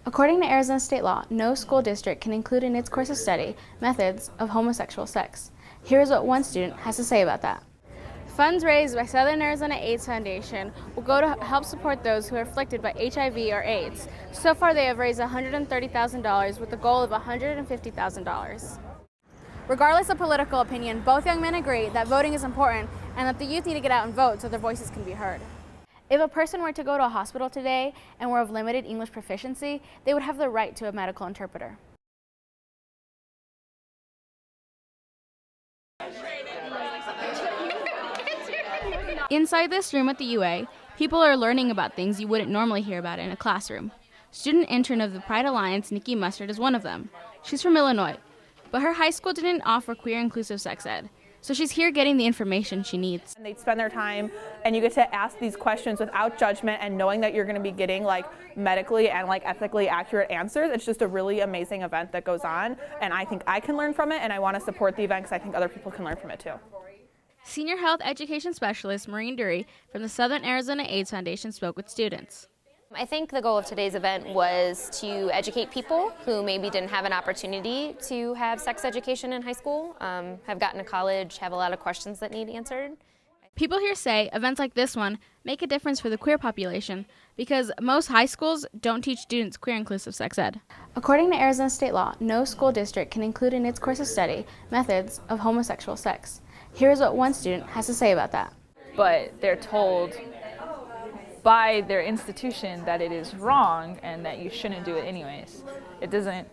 According to Arizona state law, no school district can include in its course of study methods of homosexual sex. Here is what one student has to say about that. Funds raised by Southern Arizona AIDS Foundation will go to help support those who are afflicted by HIV or AIDS. So far, they have raised $130,000 with the goal of $150,000. Regardless of political opinion, both young men agree that voting is important and that the youth need to get out and vote so their voices can be heard. If a person were to go to a hospital today and were of limited English proficiency, they would have the right to a medical interpreter. Inside this room at the UA, people are learning about things you wouldn't normally hear about in a classroom. Student intern of the Pride Alliance, Nikki Mustard, is one of them. She's from Illinois, but her high school didn't offer queer inclusive sex ed, so she's here getting the information she needs. And they spend their time, and you get to ask these questions without judgment and knowing that you're going to be getting medically and ethically accurate answers. It's just a really amazing event that goes on, and I think I can learn from it, and I want to support the event because I think other people can learn from it too. Senior Health Education Specialist Maureen Dury from the Southern Arizona AIDS Foundation spoke with students. I think the goal of today's event was to educate people who maybe didn't have an opportunity to have sex education in high school, have gotten to college, have a lot of questions that need answered. People here say events like this one make a difference for the queer population because most high schools don't teach students queer inclusive sex ed. According to Arizona state law, no school district can include in its course of study methods of homosexual sex. Here is what one student has to say about that. But they're told by their institution that it is wrong and that you shouldn't do it anyways. It doesn't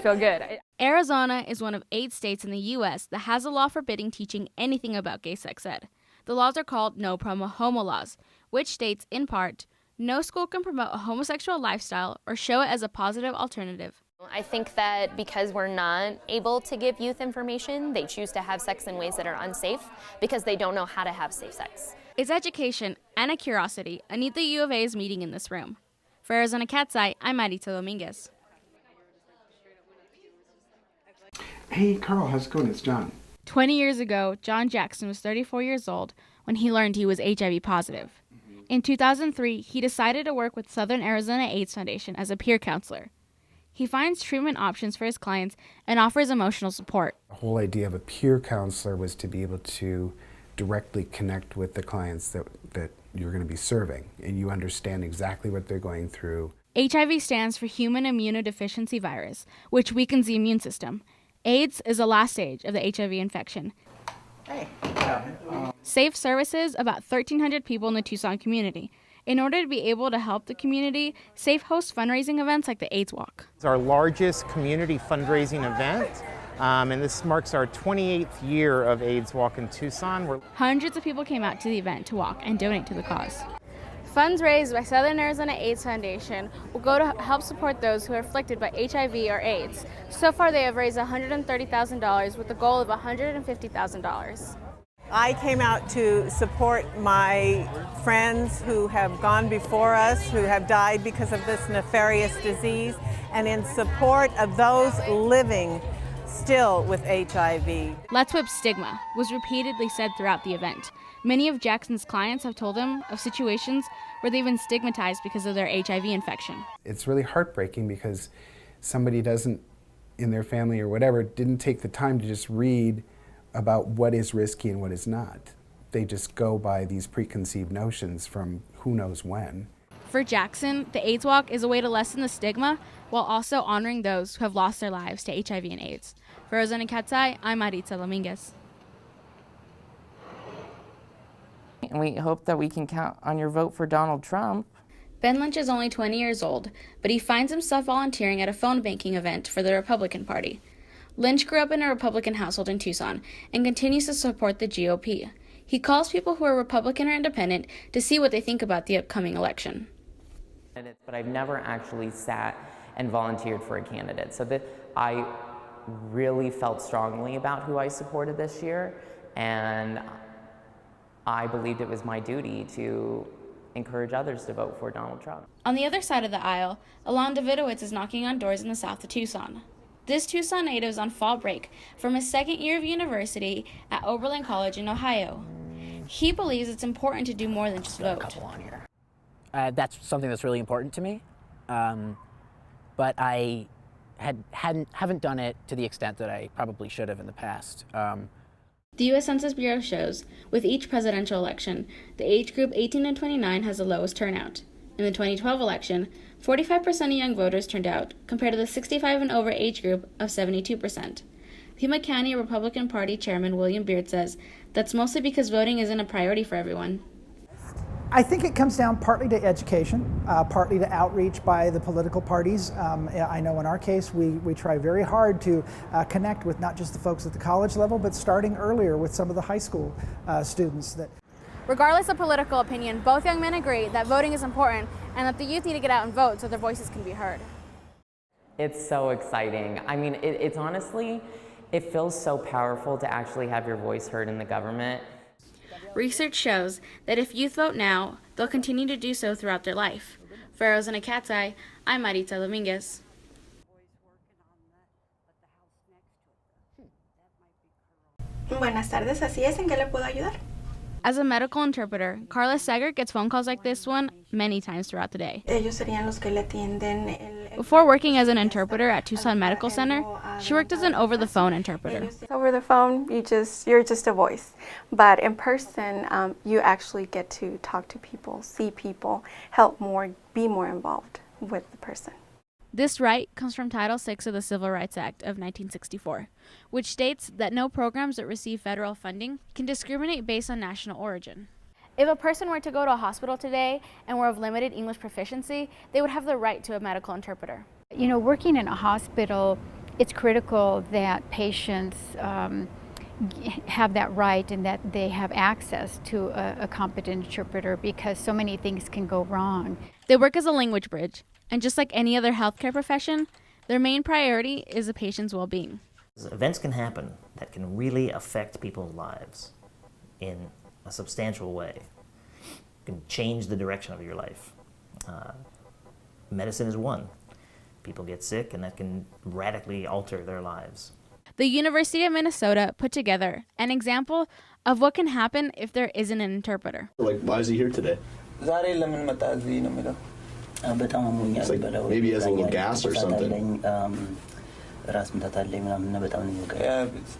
feel good. Arizona is one of 8 states in the U.S. that has a law forbidding teaching anything about gay sex ed. The laws are called No Promo Homo laws, which states, in part, no school can promote a homosexual lifestyle or show it as a positive alternative. I think that because we're not able to give youth information, they choose to have sex in ways that are unsafe because they don't know how to have safe sex. It's education and a curiosity a need the U of A is meeting in this room. For Arizona Cat's Eye, I'm Maritza Dominguez. Hey Carl, how's it going? It's John. 20 years ago, John Jackson was 34 years old when he learned he was HIV positive. In 2003, he decided to work with Southern Arizona AIDS Foundation as a peer counselor. He finds treatment options for his clients and offers emotional support. The whole idea of a peer counselor was to be able to directly connect with the clients that you're going to be serving, and you understand exactly what they're going through. HIV stands for human immunodeficiency virus, which weakens the immune system. AIDS is the last stage of the HIV infection. Hey. SAFE services about 1,300 people in the Tucson community. In order to be able to help the community, SAFE hosts fundraising events like the AIDS Walk. It's our largest community fundraising event, and this marks our 28th year of AIDS Walk in Tucson. Hundreds of people came out to the event to walk and donate to the cause. Funds raised by Southern Arizona AIDS Foundation will go to help support those who are afflicted by HIV or AIDS. So far, they have raised $130,000 with the goal of $150,000. I came out to support my friends who have gone before us, who have died because of this nefarious disease, and in support of those living still with HIV. Let's Whip Stigma was repeatedly said throughout the event. Many of Jackson's clients have told him of situations where they've been stigmatized because of their HIV infection. It's really heartbreaking because somebody doesn't, in their family or whatever, didn't take the time to just read about what is risky and what is not. They just go by these preconceived notions from who knows when. For Jackson, the AIDS Walk is a way to lessen the stigma while also honoring those who have lost their lives to HIV and AIDS. For Arizona Cat's Eye, I'm Maritza Dominguez. And we hope that we can count on your vote for Donald Trump. Ben Lynch is only 20 years old, but he finds himself volunteering at a phone banking event for the Republican Party. Lynch grew up in a Republican household in Tucson and continues to support the GOP. He calls people who are Republican or independent to see what they think about the upcoming election. But I've never actually sat and volunteered for a candidate. So that I really felt strongly about who I supported this year, and I believed it was my duty to encourage others to vote for Donald Trump. On the other side of the aisle, Alon Davidowitz is knocking on doors in the south of Tucson. This Tucson native is on fall break from his second year of university at Oberlin College in Ohio. He believes it's important to do more than just vote. That's something that's really important to me. but I haven't done it to the extent that I probably should have in the past. The U.S. Census Bureau shows, with each presidential election, the age group 18 to 29 has the lowest turnout. In the 2012 election, 45% of young voters turned out, compared to the 65 and over age group of 72%. Pima County Republican Party Chairman William Beard says that's mostly because voting isn't a priority for everyone. I think it comes down partly to education, partly to outreach by the political parties. I know in our case we try very hard to connect with not just the folks at the college level, but starting earlier with some of the high school students. Regardless of political opinion, both young men agree that voting is important and that the youth need to get out and vote so their voices can be heard. It's so exciting. I mean, it's honestly, it feels so powerful to actually have your voice heard in the government. Research shows that if youth vote now, they'll continue to do so throughout their life. For Arizona Cat's Eye, I'm Maritza Dominguez. Buenas tardes, así es, ¿en qué le puedo ayudar? As a medical interpreter, Carla Sager gets phone calls like this one many times throughout the day. Ellos serían los que le atienden Before working as an interpreter at Tucson Medical Center, she worked as an over-the-phone interpreter. Over the phone, you're just a voice, but in person, you actually get to talk to people, see people, help more, be more involved with the person. This right comes from Title VI of the Civil Rights Act of 1964, which states that no programs that receive federal funding can discriminate based on national origin. If a person were to go to a hospital today and were of limited English proficiency, they would have the right to a medical interpreter. You know, working in a hospital, it's critical that patients have that right and that they have access to a competent interpreter because so many things can go wrong. They work as a language bridge, and just like any other healthcare profession, their main priority is the patient's well-being. Events can happen that can really affect people's lives in a substantial way. It can change the direction of your life. Medicine is one. People get sick and that can radically alter their lives. The University of Minnesota put together an example of what can happen if there isn't an interpreter. Like, why is he here today? It's like maybe he has a little gas or something. Yeah,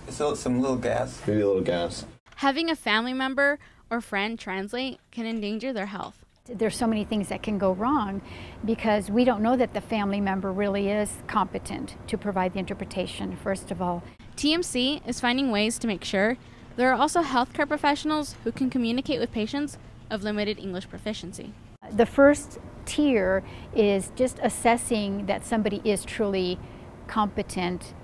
it's some little gas. Maybe a little gas. Having a family member or friend translate can endanger their health. There's so many things that can go wrong because we don't know that the family member really is competent to provide the interpretation, first of all. TMC is finding ways to make sure there are also healthcare professionals who can communicate with patients of limited English proficiency. The first tier is just assessing that somebody is truly competent,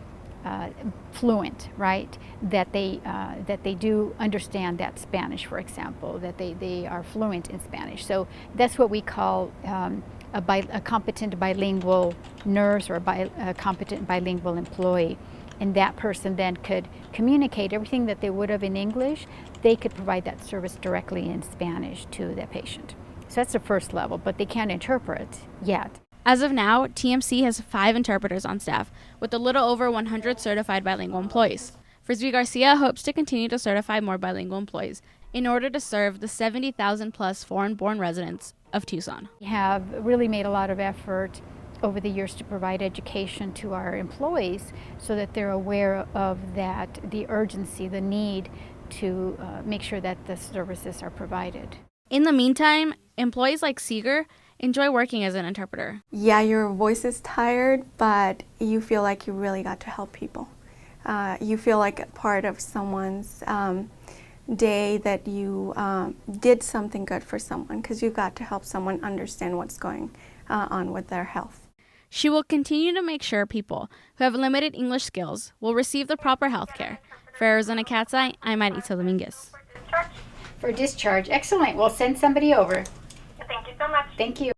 fluent, right? That they do understand that Spanish, for example, that they are fluent in Spanish. So that's what we call a competent bilingual nurse or a competent bilingual employee. And that person then could communicate everything that they would have in English. They could provide that service directly in Spanish to the patient. So that's the first level, but they can't interpret yet. As of now, TMC has 5 interpreters on staff, with a little over 100 certified bilingual employees. Frisbee Garcia hopes to continue to certify more bilingual employees in order to serve the 70,000 plus foreign-born residents of Tucson. We have really made a lot of effort over the years to provide education to our employees so that they're aware of that, the urgency, the need to make sure that the services are provided. In the meantime, employees like Seeger enjoy working as an interpreter. Yeah, your voice is tired, but you feel like you really got to help people. You feel like a part of someone's day, that you did something good for someone because you got to help someone understand what's going on with their health. She will continue to make sure people who have limited English skills will receive the proper health care. For Arizona Cat's Eye, I'm Maritza Dominguez. For discharge, excellent. We'll send somebody over. Thank you so much. Thank you.